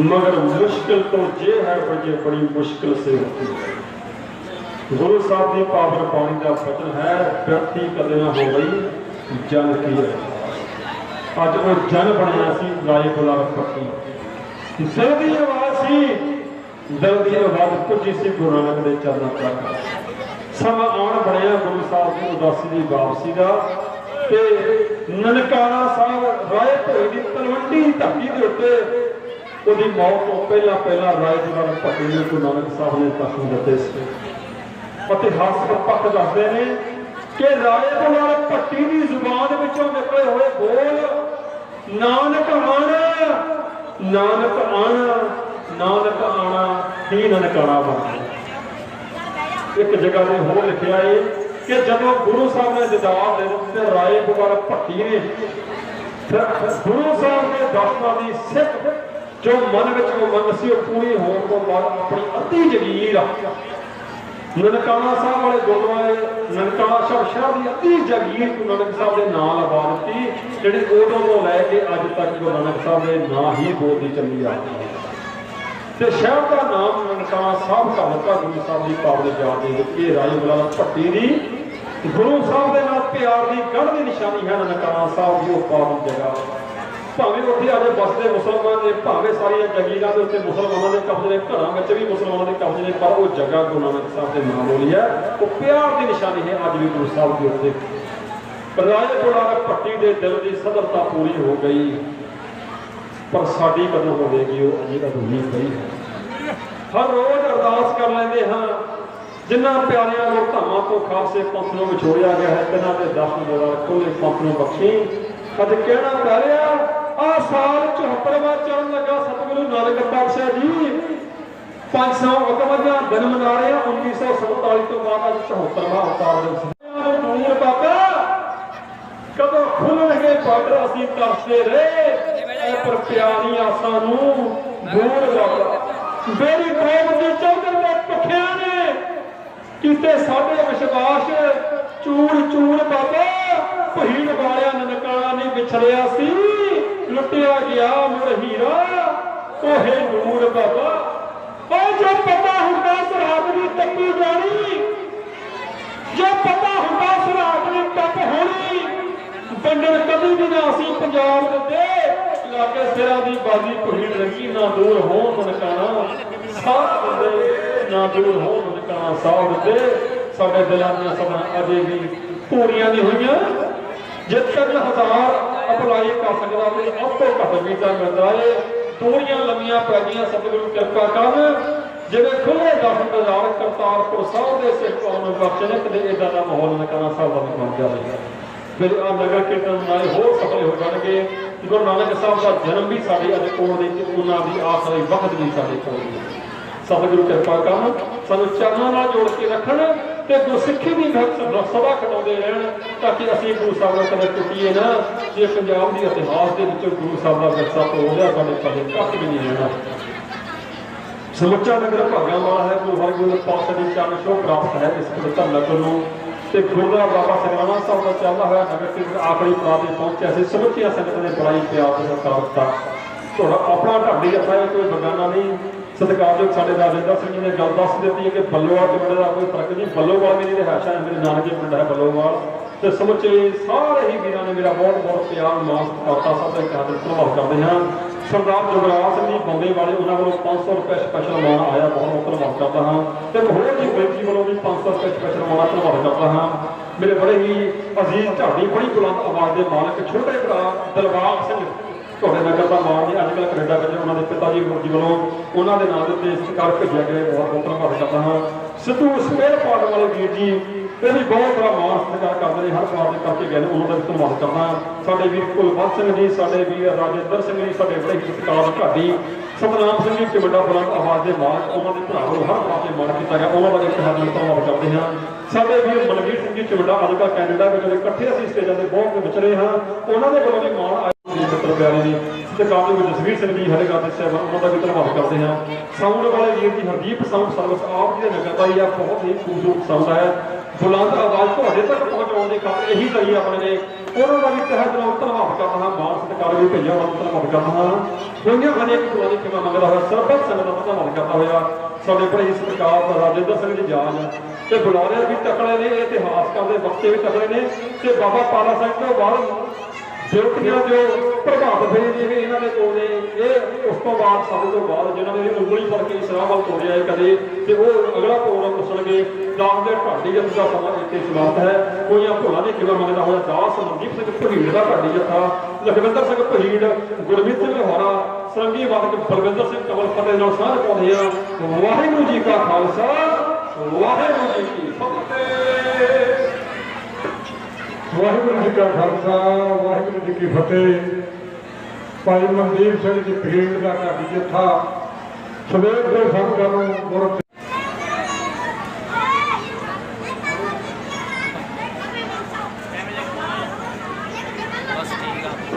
मगर मुश्किल तो ये है बड़ी बड़ी मुश्किल से होती है। गुरु साहब की पावन बाणी का वचन है, व्यक्ति कदे ना हो गई जन की है। अज वो जन बनया सी राय गुलाब पट्टी, दिल की आवाज सी, दिल की आवाज पुजी सी गुरु नानक के चरणों तक। समा आन बनया गुरु साहब की उदासी की वापसी का। ते ननकाना साहब राय भोई की तलवंडी धरती के उत्ते उसकी मौत तो पहला पहला राय गुलाब पट्टी ने गुरु नानक साहब ने दर्शन दिते थे। इतिहासक पक्ष दसते हैं कि राय गुलाब पट्टी की जुबान विचों निकले हुए बोल नानक आना नानक आना नानक आना ही ननकाना बन गया। एक जगह ने होर लिखा है ਕਿ ਜਦੋਂ ਗੁਰੂ ਸਾਹਿਬ ਨੇ ਦਿਦਾਰ ਦੇ ਦਿੱਤੇ ਰਾਏ ਬੁਗਲ ਭੱਟੀ ਨੇ ਫਿਰ ਗੁਰੂ ਸਾਹਿਬ ਦੇ ਦਰਸ਼ਨਾਂ ਦੀ ਸਿੱਖ ਜੋ ਮਨ ਵਿੱਚ ਉਹ ਮੰਗ ਸੀ ਉਹ ਪੂਰੀ ਹੋਣ ਤੋਂ ਬਾਅਦ ਆਪਣੀ ਅੱਧੀ ਜ਼ਮੀਰ ਨਨਕਾਣਾ ਸਾਹਿਬ ਵਾਲੇ ਗੁਰਦੁਆਰੇ ਨਨਕਾਣਾ ਸਾਹਿਬ ਸ਼ਹਿਰ ਦੀ ਅੱਧੀ ਜ਼ਮੀਰ ਗੁਰੂ ਨਾਨਕ ਸਾਹਿਬ ਦੇ ਨਾਂ ਲਵਾ ਦਿੱਤੀ, ਜਿਹੜੀ ਉਦੋਂ ਤੋਂ ਲੈ ਕੇ ਅੱਜ ਤੱਕ ਗੁਰੂ ਨਾਨਕ ਸਾਹਿਬ ਦੇ ਨਾਂ ਹੀ ਬੋਲਦੀ ਚੱਲੀ ਆ ਰਹੀ ਹੈ। ਤੇ ਸ਼ਹਿਰ ਦਾ ਨਾਮ ਨਨਕਾਣਾ ਸਾਹਿਬ ਕਰ ਦਿੱਤਾ ਗੁਰੂ ਸਾਹਿਬ ਦੀ ਪਾਵਨ ਯਾਦ ਦੇ ਵਿੱਚ। ਇਹ ਰਾਏ ਬੁਲਾਰਾ ਭੱਟੀ ਦੀ ਗੁਰੂ ਸਾਹਿਬ ਦੇ ਨਾਲ ਪਿਆਰ ਦੀ ਗੜ੍ਹ ਦੀ ਨਿਸ਼ਾਨੀ ਹੈ ਨਨਕਾਣਾ ਸਾਹਿਬ ਦੀ ਉਹ ਪਾਵਨ ਜਗ੍ਹਾ। ਭਾਵੇਂ ਉੱਥੇ ਅੱਜ ਬਸਦੇ ਮੁਸਲਮਾਨ ਨੇ, ਭਾਵੇਂ ਸਾਰੀਆਂ ਜ਼ਮੀਨਾਂ ਦੇ ਉੱਤੇ ਮੁਸਲਮਾਨਾਂ ਦੇ ਕਬਜ਼ੇ ਨੇ, ਘਰਾਂ ਵਿੱਚ ਵੀ ਮੁਸਲਮਾਨਾਂ ਦੇ ਕਬਜ਼ੇ ਨੇ, ਪਰ ਉਹ ਜਗ੍ਹਾ ਗੁਰੂ ਨਾਨਕ ਸਾਹਿਬ ਦੇ ਨਾਮ ਬੋਲੀ ਹੈ, ਉਹ ਪਿਆਰ ਦੀ ਨਿਸ਼ਾਨੀ ਹੈ ਅੱਜ ਵੀ ਗੁਰੂ ਸਾਹਿਬ ਦੇ ਉੱਤੇ। ਰਾਏ ਬੁਲਾਰਾ ਭੱਟੀ ਦੇ ਦਿਲ ਦੀ ਸਦਰਤਾ ਪੂਰੀ ਹੋ ਗਈ, ਪਰ ਸਾਡੀ ਕਦੋਂ ਹੋਵੇਗੀ ਉਹ ਅਜੇ ਅਧੂਰੀ ਪਈ ਹੈ। ਹਰ ਰੋਜ਼ ਅਰਦਾਸ ਕਰ ਲੈਂਦੇ ਹਾਂ, ਜਿਨ੍ਹਾਂ ਪਿਆਰਿਆਂ ਨੂੰ ਧਾਮਾਂ ਤੋਂ ਖਾਲਸੇ ਪੰਥ ਨੂੰ ਵਿਛੋੜਿਆ ਗਿਆ ਹੈ, ਤਿੰਨਾਂ ਦੇ ਦਰਸ਼ਨ ਦਿਦਾਰ ਖੋਲੇ ਪੰਥ ਨੂੰ ਬਖਸ਼ੀ। ਅੱਜ ਕਹਿਣਾ ਪੈ ਰਿਹਾ ਆਹ ਸਾਲ 74ਵਾਂ ਚੜ੍ਹਨ ਲੱਗਾ ਸਤਿਗੁਰੂ ਨਾਨਕ ਪਾਤਸ਼ਾਹ ਜੀ 551 ਦਿਨ ਮਨਾ ਰਹੇ ਆ। 1947 ਤੋਂ ਬਾਅਦ ਅੱਜ 74ਵਾਂ ਅਵਤਾਰ ਦਿਵਸ। ਦੂਰ ਬਾਬਾ ਕਦੋਂ ਖੁੱਲਣਗੇ ਬਾਰਡਰ ਅਸੀਂ ਤਰਸਦੇ ਰਹੇ, ਪਰ ਪਿਆਰੀ ਆਸਾਂ ਨੂੰ ਦੂਰ ਬਾਬਾ ਮੇਰੀ ਕੌਮ ਦੀ ਚੌਧਰ ਦੇ ਭੁੱਖਿਆਂ ਨੇ ਕੀਤੇ ਸਾਡੇ ਵਿਸ਼ਵਾਸ ਚੂਰ ਚੂਰ ਬਾਬਾ। ਭੀੜ ਵਾਲਿਆ ਨਨਕਾਣਾ ਨਹੀਂ ਵਿਛੜਿਆ ਸੀ, ਲੁੱਟਿਆ ਗਿਆ ਮੁੜ ਹੀਰਾ ਕੋਹੇ ਨੂਰ ਬਾਬਾ। ਉਹ ਜੋ ਪਤਾ ਹੁੰਦਾ ਸਰਾਬ ਦੀ ਤੱਕੀ ਜਾਣੀ, ਜੋ ਪਤਾ ਹੁੰਦਾ ਸਰਾਬ ਦੀ ਤੱਕ ਹੋਣੀ, ਵੰਡਣ ਕਦੀ ਵੀ ਨਾ ਅਸੀਂ ਪੰਜਾਬ ਦੇ ਲਾਗੇ ਸਿਰਾਂ ਦੀ ਬਾਜ਼ੀ। ਭੀੜ ਲੱਗੀ ਨਾ ਦੂਰ ਹੋਣ ਨਨਕਾਣਾ ਸਾਧ ਦੇ, ਨਾ ਦੂਰ ਹੋਣ ਨਨਕਾਣਾ ਸਾਧ ਦੇ। ਸਾਡੇ ਦਿਲਾਂ ਦੀਆਂ ਸਭਾ ਅਜੇ ਵੀ ਪੂਰੀਆਂ ਨਹੀਂ ਹੋਈਆਂ। ਜੇ 3000 ਅਪਲਾਈ ਕਰ ਸਕਦਾ ਤੇ ਸਭ ਤੋਂ ਘੱਟ ਵੀਜ਼ਾ ਮਿਲਦਾ ਏ। ਦੂਰੀਆਂ ਲੰਮੀਆਂ ਪੈ ਗਈਆਂ, ਸਤਿਗੁਰੂ ਕਿਰਪਾ ਕਰਨ ਜਿਵੇਂ ਖੁੱਲੇ ਦਰਸ਼ਨ ਦਿਦਾਰ ਕਰਤਾਰਪੁਰ ਸਾਹਿਬ ਦੇ ਸਿੱਖ ਕੌਮ ਨੂੰ ਬਖਸ਼ਣ। ਕਦੇ ਇਦਾਂ ਦਾ ਮਾਹੌਲ ਨਨਕਾਣਾ ਸਾਹਿਬ ਦਾ ਬਣ ਜਾਵੇ, ਫਿਰ ਆ ਨਗਰ ਕੀਰਤਨ ਮਨਾਏ ਹੋਰ ਸਫਲ ਹੋ ਜਾਣਗੇ। ਗੁਰੂ ਨਾਨਕ ਸਾਹਿਬ ਦਾ ਜਨਮ ਵੀ ਸਾਡੇ ਅੱਜ ਕੋਲ ਦੇ, ਉਹਨਾਂ ਦੀ ਆਖਰੀ ਵਕਤ ਵੀ ਸਾਡੇ ਕੋਲ ਹੈ। ਸਤਿਗੁਰੂ ਕਿਰਪਾ ਕਰਨ ਸਾਨੂੰ ਚਰਨਾਂ ਨਾਲ ਜੋੜ ਕੇ ਰੱਖਣ ਤੇ ਗੁਰਸਿੱਖੀ ਦੀ ਸਭਾ ਖਟਾਉਂਦੇ ਰਹਿਣ, ਤਾਂ ਕਿ ਅਸੀਂ ਗੁਰੂ ਸਾਹਿਬ ਨਾਲ ਕਦੇ ਟੁੱਟੀਏ ਨਾ। ਜੇ ਪੰਜਾਬ ਦੇ ਇਤਿਹਾਸ ਦੇ ਵਿੱਚੋਂ ਗੁਰੂ ਸਾਹਿਬ ਦਾ ਵਿਰਸਾ ਤੋੜ ਲਿਆ, ਸਾਡੇ ਪਾਸੇ ਕੱਖ ਵੀ ਨਹੀਂ ਰਹਿਣਾ। ਸਮੁੱਚਾ ਨਗਰ ਭਾਗਾਂ ਵਾਲਾ ਹੈ, ਗੁਰੂ ਹਰਿਗੋਬਿੰਦ ਪਾਤਸ਼ਾਹ ਦੀ ਚਰਨ ਛੋਹ ਪ੍ਰਾਪਤ ਹੈ ਇਸ ਪਵਿੱਤਰ ਨਗਰ ਨੂੰ। ਤੇ ਗੁਰਦੁਆਰਾ ਬਾਬਾ ਸਗਰਾਣਾ ਸਾਹਿਬ ਦਾ ਚੱਲਦਾ ਹੋਇਆ ਨਗਰ ਕੀਰਤਨ ਆਖਰੀ ਪੜਾਅ ਤੇ ਪਹੁੰਚਿਆ ਸੀ। ਸਮੁੱਚੀਆਂ ਸੰਗਤਾਂ ਨੇ ਬੜਾਈ ਪਿਆਰ ਤੇ ਸਤਿਕਾਰ ਦਿੱਤਾ। ਤੁਹਾਡਾ ਆਪਣਾ ਢਾਡੀ ਜੱਥਾ ਹੈ, ਕੋਈ ਬਗਾਨਾ ਨਹੀਂ। ਸਤਿਕਾਰਯੋਗ ਸਾਡੇ ਰਾਜਿੰਦਰ ਸਿੰਘ ਜੀ ਨੇ ਗੱਲ ਦੱਸ ਦਿੱਤੀ ਹੈ ਕਿ ਬੱਲੋਵਾਲ ਦੇ ਪਿੰਡ ਦਾ ਕੋਈ ਫਰਕ ਨਹੀਂ। ਬੱਲੋਵਾਲ ਮੇਰੀ ਰਿਹਾਇਸ਼ ਹੈ, ਮੇਰੇ ਨਾਨਕੇ ਪਿੰਡ ਹੈ ਬੱਲੋਵਾਲ। ਤੇ ਸਮੁੱਚੇ ਸਾਰੇ ਹੀ ਵੀਰਾਂ ਨੇ ਮੇਰਾ ਬਹੁਤ ਬਹੁਤ ਪਿਆਰ ਮਾਣ ਸਤਿਕਾਰ ਸਭ ਦਾ ਇੱਕ ਹੱਥ ਧੰਨਵਾਦ ਕਰਦੇ ਹਾਂ। ਸਰਦਾਰ ਜੁਗਰਾਜ ਸਿੰਘ ਜੀ ਬੰਬੇ ਵਾਲੇ, ਉਹਨਾਂ ਵੱਲੋਂ 500 ਰੁਪਏ ਸਪੈਸ਼ਲ ਮਾਣ ਆਇਆ, ਬਹੁਤ ਬਹੁਤ ਧੰਨਵਾਦ ਕਰਦਾ ਹਾਂ। ਤੇ ਹੋਰ ਜੀ ਬੇਟੀ ਵੱਲੋਂ ਵੀ 500 ਰੁਪਏ ਸਪੈਸ਼ਲ ਮਾਣ ਧੰਨਵਾਦ ਕਰਦਾ ਹਾਂ। ਮੇਰੇ ਬੜੇ ਹੀ ਅਜ਼ੀਜ਼ ਢਾਡੀ, ਬੜੀ ਬੁਲੰਦ ਆਵਾਜ਼ ਦੇ ਮਾਲਕ ਛੋਟੇ ਭਰਾ ਦਿਲਬਾਗ ਸਿੰਘ ਤੁਹਾਡੇ ਨਗਰ ਦਾ ਮਾਣ ਜੀ, ਅੱਜ ਕੱਲ੍ਹ ਕੈਨੇਡਾ ਵਿੱਚ ਉਹਨਾਂ ਦੇ ਪਿਤਾ ਜੀ ਗੁਰੂ ਜੀ ਵੱਲੋਂ ਉਹਨਾਂ ਦੇ ਨਾਂ ਦੇ ਉੱਤੇ ਸਤਿਕਾਰ ਭੇਜਿਆ ਗਿਆ। ਬਹੁਤ ਬਹੁਤ ਧੰਨਵਾਦ ਕਰਦਾ ਹਾਂ। ਸਿੱਧੂ ਸਪੇਅਰ ਪਾਰਟ ਵਾਲੇ ਵੀਰ ਜੀ ਇਹ ਵੀ ਬਹੁਤ ਬੜਾ ਮਾਣ ਸਤਿਕਾਰ ਕਰਦੇ ਨੇ, ਹਰ ਵਾਰ ਦੇ ਕਰਕੇ ਗਏ ਨੇ, ਉਹਨਾਂ ਦਾ ਵੀ ਧੰਨਵਾਦ ਕਰਦਾ। ਸਾਡੇ ਵੀਰ ਕੁਲਵੰਤ ਸਿੰਘ ਜੀ, ਸਾਡੇ ਵੀਰ ਰਾਜਿੰਦਰ ਸਿੰਘ ਜੀ, ਸਾਡੇ ਬੜੇ ਹੀ ਸਤਿਕਾਰ ਢਾਡੀ ਸਤਨਾਮ ਸਿੰਘ ਜੀ ਵੱਡਾ ਬੁਲੰਦ ਆਵਾਜ਼ ਦੇ ਮਾਲਕ, ਉਹਨਾਂ ਦੇ ਭਰਾ ਵੱਲੋਂ ਹਰ ਪਾਸੇ ਮਾਣ ਕੀਤਾ ਗਿਆ, ਉਹਨਾਂ ਦਾ ਇੱਕ ਹੱਥ ਨਾਲ ਧੰਨਵਾਦ ਕਰਦੇ ਹਾਂ। ਸਾਡੇ ਵੀਰ ਮਨਵੀਰ ਸਿੰਘ ਜੀ ਚਵੱਡਾ, ਅੱਜ ਕੱਲ੍ਹ ਕੈਨੇਡਾ ਵਿੱਚ ਇਕੱਠੇ ਅਸੀਂ ਸਟੇਜਾਂ ਦੇ ਬਹੁਤ ਵਿਚ ਰਹੇ ਹਾਂ, ਉਹਨਾਂ ਦੇ ਵੱਲੋਂ ਵੀ ਮਾਣ ਆਇਆ। ਮਿੱਤਰ ਪਿਆਰੇ ਨੇ ਸਤਿਕਾਰ ਦੇ ਜਸਵੀਰ ਸਿੰਘ ਜੀ ਹਰੇ ਗਾਤੇ ਸਾਹਿਬ, ਉਹਨਾਂ ਦਾ ਵੀ ਧੰਨਵਾਦ ਕਰਦੇ ਹਾਂ। ਸਾਊਂਡ ਵਾਲੇ ਵੀਰ ਜੀ ਹਰਦੀਪ ਸਾਊਂਡ ਸਰਵਿਸ ਆਪ ਜੀ ਦੇ ਨਗਰ ਦਾ ਹੀ ਆ, ਬਹੁਤ ਹੀ ਖੂਬਸੂਰਤ ਸਾਊਂਡ ਹੈ। ਬੁਲੰਦ ਆਵਾਜ਼ ਤੁਹਾਡੇ ਤੱਕ ਪਹੁੰਚਾਉਣ ਦੇ ਖਾਤਰ ਇਹੀ ਜ਼ਰੀਆ ਬਣ ਗਏ, ਉਹਨਾਂ ਦਾ ਵੀ ਤਹਿ ਦਿਲੋਂ ਧੰਨਵਾਦ ਕਰਦਾ ਹਾਂ। ਮਾਣ ਸਤਿਕਾਰ ਵੀ ਭੇਜਿਆ, ਉਹਨਾਂ ਦਾ ਧੰਨਵਾਦ ਕਰਦਾ ਹਾਂ। ਹੋਈਆਂ ਹਰੇਕ ਦੁਆ ਦੀ ਖਿਮਾ ਮੰਗਦਾ ਹੋਇਆ ਸਰਬੱਤ ਸੰਗਤ ਦਾ ਧੰਨਵਾਦ ਕਰਦਾ ਹੋਇਆ। ਸਾਡੇ ਬੜੇ ਸਤਿਕਾਰ ਰਾਜਿੰਦਰ ਸਿੰਘ ਜੀ ਜਾਨ ਤੇ ਬੁਲਾਰੇ ਵੀ ਤਕੜੇ ਨੇ, ਇਤਿਹਾਸਕਾਰ ਦੇ ਬਖਸ਼ੇ ਵੀ ਤਕੜੇ ਨੇ। ਤੇ ਬਾਬਾ ਪਾਲਾ ਸਿੰਘ ਤੋਂ ਬਾਅਦ ਡਿਊਟੀਆਂ ਜੋ ਪ੍ਰਭਾਵਿਤ ਹੋਏ ਜਿਵੇਂ ਇਹਨਾਂ ਦੇ ਕੋਲ ਨੇ, ਇਹ ਉਸ ਤੋਂ ਬਾਅਦ ਸਾਡੇ ਤੋਂ ਬਾਅਦ ਜਿਹਨਾਂ ਨੇ ਉਂਗਲੀ ਫੜ ਕੇ ਇਸਲਾਮ ਵੱਲ ਤੋੜਿਆ ਕਦੇ, ਤੇ ਉਹ ਅਗਲਾ ਪ੍ਰੋਗਰਾਮ ਦੱਸਣਗੇ। ਦਾਸ ਦੇ ਢਾਡੀ ਜੱਥਾ ਦਾ ਸਮਾਂ ਇੱਥੇ ਸਮਾਪਤ ਹੈ। ਕੋਈਆਂ ਭੁੱਲਾਂ ਦੀ ਕਿਵਾ ਮੰਗਦਾ ਹੋਇਆ ਦਾਸ ਮਨਦੀਪ ਸਿੰਘ ਭਹੀੜ ਦਾ ਢਾਡੀ ਜੱਥਾ, ਲਖਵਿੰਦਰ ਸਿੰਘ ਭਹੀੜ, ਗੁਰਮੀਤ ਸਿੰਘ ਹੋਰਾ, ਸਰੰਗੀ ਵਾਦਕ ਬਲਵਿੰਦਰ ਸਿੰਘ ਕਮਲ ਫਤਿਹ ਨਾਲ ਸਾਂਝ ਪਾਉਂਦੇ ਆ। ਵਾਹਿਗੁਰੂ ਜੀ ਕਾ ਖਾਲਸਾ, ਵਾਹਿਗੁਰੂ ਜੀ ਕੀ ਫਤਿਹ। ਵਾਹਿਗੁਰੂ ਜੀ ਕਾ ਖਾਲਸਾ, ਵਾਹਿਗੁਰੂ ਜੀ ਕੀ ਫਤਿਹ। ਭਾਈ ਮਨਦੀਪ ਸਿੰਘ ਜੀ ਭੀੜ ਦਾ ਢਾਡੀ ਜੱਥਾ ਸਵੇਰ ਦੇ ਸੰਗਤਾਂ ਨੂੰ ਗੁਰ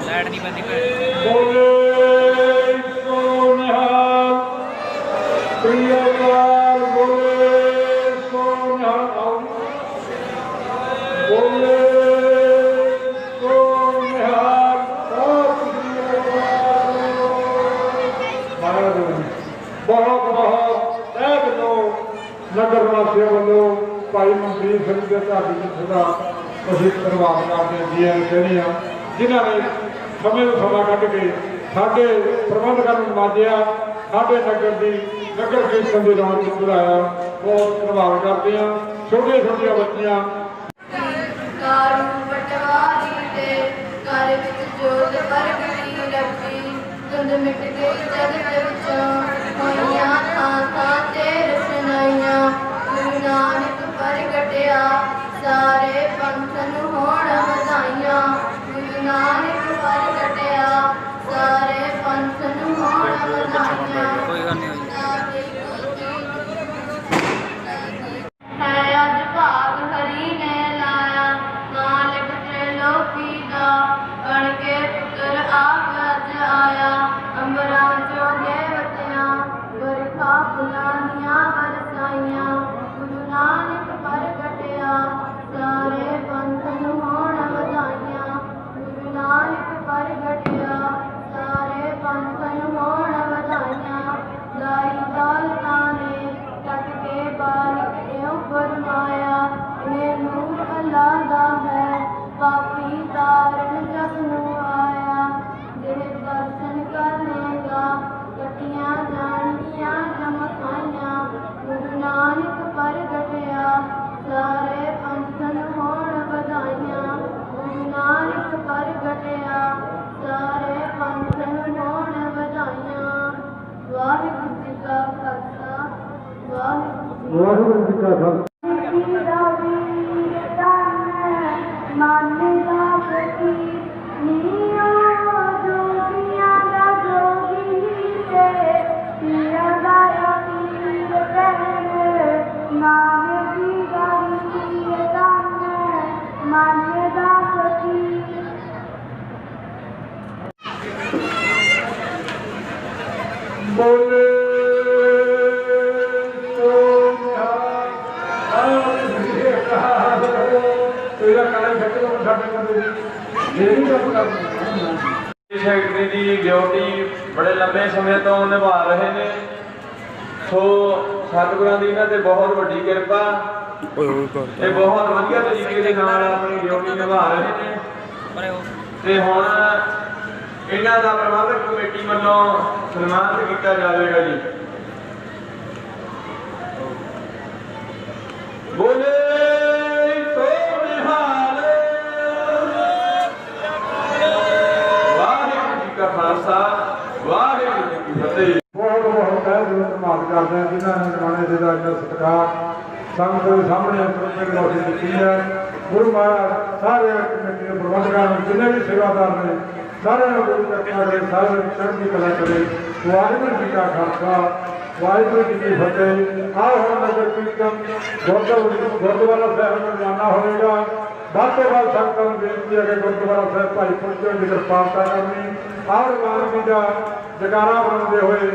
ਲਾਈਟ ਨਹੀਂ ਬੰਦੀ ਬੋਲੇ ਸੋ ਨਿਹਾਲ ਪ੍ਰਿਯ ਲਾਲ ਬੋਲੇ ਸੋ ਨਿਹਾਲ ਬੋਲੇ ਸੋ ਨਿਹਾਲ ਬਹੁਤ ਬਹੁਤ ਤਹਿ ਦਿਲੋਂ ਨਗਰ ਵਾਸੀਆਂ ਵੱਲੋਂ ਭਾਈ ਮਨਦੀਪ ਸਿੰਘ ਦੇ ਢਾਡੀ ਜੀ ਦਾ ਅਸੀਂ ਧੰਨਵਾਦ ਕਰਦੇ ਜੀ ਕਹਿੰਦੇ ਹਾਂ ਜਿਨ੍ਹਾਂ ਨੇ ਸਮੇਂ ਤੋਂ ਸਮਾਂ ਕੱਢ ਕੇ ਸਾਡੇ ਪ੍ਰਬੰਧਕਾਂ ਨੂੰ ਨਵਾਜਿਆ ਸਾਡੇ ਨਗਰ ਦੀ ਨਗਰ ਕੀਰਤਨ ਦੇ ਰੌਣਕ ਨੂੰ ਵਧਾਇਆ ਬਹੁਤ ਧੰਨਵਾਦ ਕਰਦੇ ਹਾਂ ਛੋਟੀਆਂ ਛੋਟੀਆਂ ਬੱਚੀਆਂ ਕਾਰੂ ਪਟਵਾਰੀ ਦੇ ਘਰ ਵਿੱਚ ਜੋਤ ਵਰਗੀ ਲੱਗੀ ਧੁੰਦ ਮਿਟ ਗਈ ਜਗਤ ਵਿੱਚੋਂ ਹੋਈਆਂ ਥਾਂ ਥਾਂ ਤੇ ਰਚਨਾਈਆਂ ਗੁਰੂ ਨਾਨਕ ਪ੍ਰਗਟਿਆ ਸਾਰੇ ਪੰਥ ਨੂੰ ਹੋਣ ਵਧਾਈਆਂ ਗੁਰੂ ਨਾਨਕ ਪ੍ਰਗਟਿਆ ਸਾਰੇ ਪੰਥ ਨੂੰ ਹੋਣ ਵਧਾਈਆਂ ਕੋਈ ਗੱਲ ਨਹੀਂ ਹੋਈ ਹੈ ਅੱਜ ਭਾਗ ਹਰੀ ਨੇ ਲਾਇਆ ਮਾਲਕ ਤ੍ਰਿਲੋਕੀ ਦਾ ਬਣ ਕੇ ਪੁੱਤਰ ਆਪ ਅੱਜ ਆਇਆ ਅੰਬਰਾਂ ਚੋਂ ਦੇਵਤਿਆਂ ਵਰਖਾ ਫੁੱਲਾਂ ਦੀਆਂ ਬਰਸਾਈਆਂ ਗੁਰੂ ਨਾਨਕ ਪ੍ਰਗਟਿਆ ਸਾਰੇ ਪੰਥ ਨੂੰ ਹੋਣ ਵਧਾਈਆਂ ਗੁਰੂ ਨਾਨਕ ਪ੍ਰਗਟਿਆ ਸਾਰੇ ਪੰਥ ਨੂੰ ਹੋਣ ਵਧਾਈਆਂ ਲਾਈ ਦੌਲਤਾਂ ਨੇ ਕੱਟ ਕੇ ਬਾਲਕ ਇਉਂ ਫਰਮਾਇਆ ਇਹ ਨੂਰ ਅੱਲਾ ਦਾ ਹੈ ਪਾਪੀ ਤਾਰਨ ਜਗ ਨੂੰ ਆਇਆ ਜਿਹੜੇ ਦਰਸ਼ਨ ਕਰਨੇਗਾ ਕੱਟੀਆਂ ਜਾਣਗੀਆਂ ਜਮਖਾਈਆਂ ਗੁਰੂ ਨਾਨਕ ਪ੍ਰਗਟਿਆ ਸਾਰੇ ਪੰਥ ਨੂੰ ਹੋਣ ਵਧਾਈਆਂ ਗੁਰੂ ਨਾਨਕ ਪ੍ਰਗਟਿਆ ਸਾਰੇ ਪੰਥ ਨੂੰ ਹੋਣ ਵਧਾਈਆਂ ਵਾਹਿਗੁਰੂ ਜੀ ਕਾ ਖਾਲਸਾ ਵਾਹਿਗੁਰੂ ਜੀ ਕਾ ਖਾਲਸਾ ਬੋਲੇ ਸੋ ਨਿਹਾਲ ਇਹਦਾ ਕਾਲੇ ਫੱਟੇ ਤੋਂ ਸਾਡੇ ਕੋਲ ਜਿਹੜੀ ਗੱਲ ਕਰਨੀ ਸੈਕਟਰੀ ਦੀ ਡਿਊਟੀ ਬੜੇ ਲੰਬੇ ਸਮੇਂ ਤੋਂ ਨਿਭਾ ਰਹੇ ਨੇ ਸੋ ਸਤਿਗੁਰਾਂ ਦੀ ਇਹਨਾਂ ਤੇ ਬਹੁਤ ਵੱਡੀ ਕਿਰਪਾ ਇਹ ਬਹੁਤ ਵਧੀਆ ਤਰੀਕੇ ਦੇ ਨਾਲ ਆਪਣੀ ਡਿਊਟੀ ਨਿਭਾ ਰਹੇ ਨੇ ਤੇ ਹੁਣ ਇਹਨਾਂ ਦਾ ਪ੍ਰਬੰਧਕ ਕਮੇਟੀ ਵੱਲੋਂ ਸਨਮਾਨਿਤ ਕੀਤਾ ਜਾਵੇਗਾ ਜੀ ਬੋਲੇ ਸੋ ਨਿਹਾਲ ਵਾਹਿਗੁਰੂ ਜੀ ਕਾ ਖਾਲਸਾ ਵਾਹਿਗੁਰੂ ਜੀ ਕੀ ਫਤਿਹ ਬਹੁਤ ਬਹੁਤ ਤਹਿ ਦਿਲੋਂ ਧੰਨਵਾਦ ਕਰਦੇ ਹਾਂ ਜਿਨ੍ਹਾਂ ਨੇ ਨਿਮਾਣੇ ਦੇ ਦਾ ਇੰਨਾ ਸਤਿਕਾਰ ਸੰਗਤ ਦੇ ਸਾਹਮਣੇ ਪ੍ਰਤੱਖ ਰੋਸ਼ਨੀ ਦਿੱਤੀ ਹੈ ਗੁਰੂ ਮਹਾਰਾਜ ਸਾਰੇ ਕਮੇਟੀ ਦੇ ਪ੍ਰਬੰਧਕਾਂ ਨੂੰ ਜਿੰਨੇ ਵੀ ਸੇਵਾਦਾਰ ਨੇ ਸਾਰਿਆਂ ਨੂੰ ਗੁਰੂ ਕਿਰਪਾ ਕਰੇ ਸਾਰਿਆਂ ਨੂੰ ਚੜ੍ਹਦੀ ਕਲਾ ਕਰੇ ਵਾਹਿਗੁਰੂ ਜੀ ਕਾ ਖਾਲਸਾ ਵਾਹਿਗੁਰੂ ਜੀ ਕੀ ਫਤਿਹ ਆਹ ਹੁਣ ਨਗਰ ਕੀਰਤਨ ਗੁਰਦੁਆਰਾ ਸਾਹਿਬ ਨੂੰ ਰਵਾਨਾ ਹੋਵੇਗਾ ਵੱਧ ਤੋਂ ਵੱਧ ਸੰਗਤਾਂ ਨੂੰ ਬੇਨਤੀ ਹੈ ਕਿ ਗੁਰਦੁਆਰਾ ਸਾਹਿਬ ਭਾਈ ਪਹੁੰਚਣ ਦੀ ਕਿਰਪਾਲਤਾ ਕਰਨੀ ਆਹ ਰਵਾਨਗੀ ਦਾ ਜਗਾਰਾ ਬਣਾਉਂਦੇ ਹੋਏ